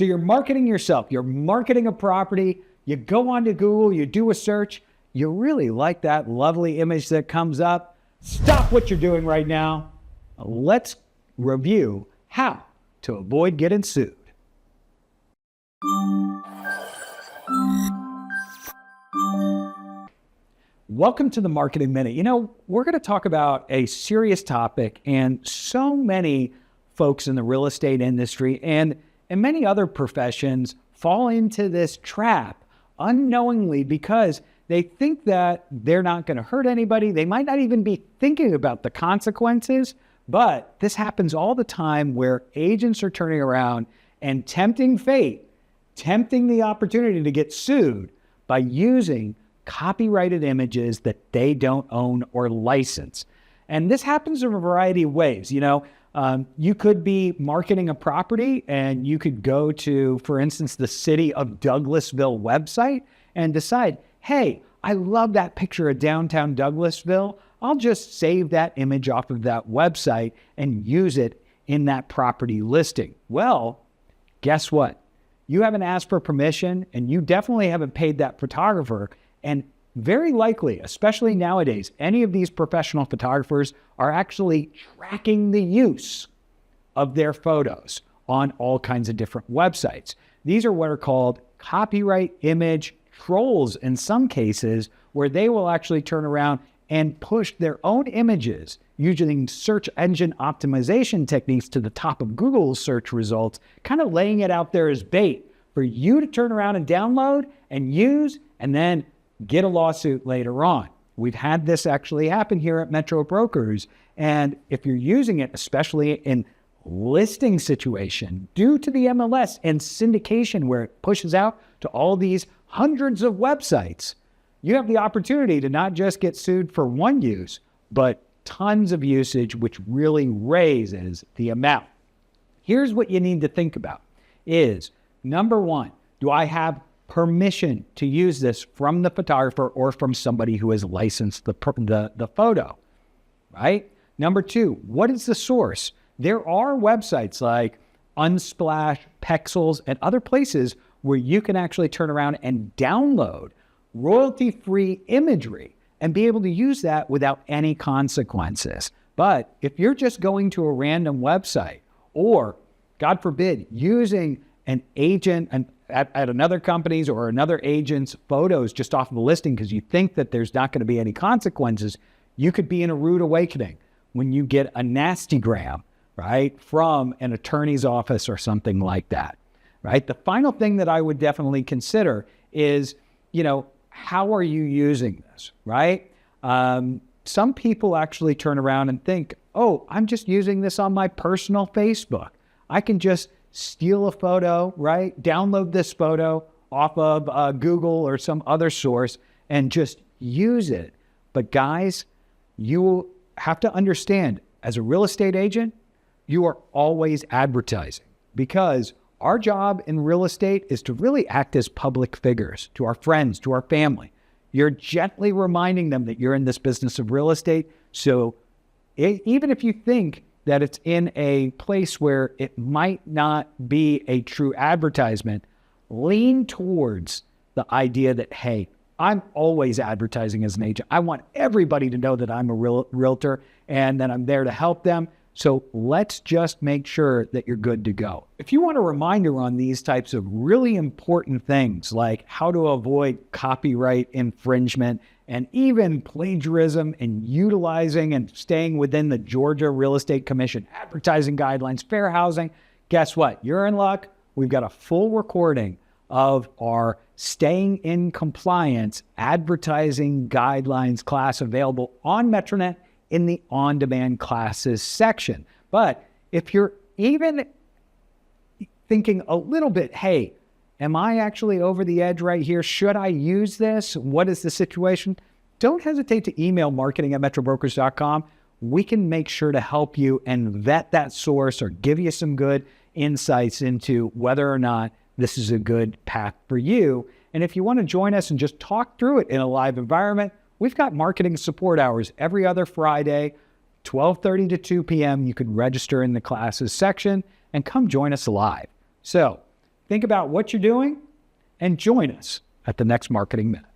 So you're marketing yourself, you're marketing a property, you go onto Google, you do a search, you really like that lovely image that comes up. Stop what you're doing right now. Let's review how to avoid getting sued. Welcome to the Marketing Minute. You know, we're going to talk about a serious topic, and so many folks in the real estate industry and many other professions fall into this trap unknowingly because they think that they're not going to hurt anybody. They might not even be thinking about the consequences, but this happens all the time where agents are turning around and tempting fate, tempting the opportunity to get sued by using copyrighted images that they don't own or license. And this happens in a variety of ways. You could be marketing a property and you could go to, for instance, the City of Douglasville website and decide, hey, I love that picture of downtown Douglasville. I'll just save that image off of that website and use it in that property listing. Well, guess what? You haven't asked for permission and you definitely haven't paid that photographer. And very likely, especially nowadays, any of these professional photographers are actually tracking the use of their photos on all kinds of different websites. These are what are called copyright image trolls in some cases, where they will actually turn around and push their own images using search engine optimization techniques to the top of Google's search results, kind of laying it out there as bait for you to turn around and download and use and then get a lawsuit later on. We've had this actually happen here at Metro Brokers. And if you're using it, especially in listing situation, due to the MLS and syndication where it pushes out to all these hundreds of websites, you have the opportunity to not just get sued for one use, but tons of usage, which really raises the amount. Here's what you need to think about is, number one, do I have permission to use this from the photographer or from somebody who has licensed the photo, right? Number two, what is the source? There are websites like Unsplash, Pexels, and other places where you can actually turn around and download royalty-free imagery and be able to use that without any consequences. But if you're just going to a random website or, God forbid, using an agent at another company's or another agent's photos just off of a listing because you think that there's not going to be any consequences, you could be in a rude awakening when you get a nastygram, right, from an attorney's office or something like that, right? The final thing that I would definitely consider is, how are you using this, right? Some people actually turn around and think, oh, I'm just using this on my personal Facebook. I can just steal a photo, right? Download this photo off of Google or some other source and just use it. But guys, you have to understand, as a real estate agent, you are always advertising, because our job in real estate is to really act as public figures to our friends, to our family. You're gently reminding them that you're in this business of real estate. So even if you think that it's in a place where it might not be a true advertisement, lean towards the idea that, hey, I'm always advertising as an agent. I want everybody to know that I'm a realtor and that I'm there to help them. So let's just make sure that you're good to go. If you want a reminder on these types of really important things, like how to avoid copyright infringement and even plagiarism and utilizing and staying within the Georgia Real Estate Commission advertising guidelines, fair housing, guess what? You're in luck. We've got a full recording of our Staying in Compliance advertising guidelines class available on Metronet in the on-demand classes section. But if you're even thinking a little bit, hey, am I actually over the edge right here? Should I use this? What is the situation? Don't hesitate to email marketing@metrobrokers.com. We can make sure to help you and vet that source or give you some good insights into whether or not this is a good path for you. And if you want to join us and just talk through it in a live environment, we've got marketing support hours every other Friday, 12:30 to 2 p.m. You can register in the classes section and come join us live. So Think about what you're doing and join us at the next Marketing Minute.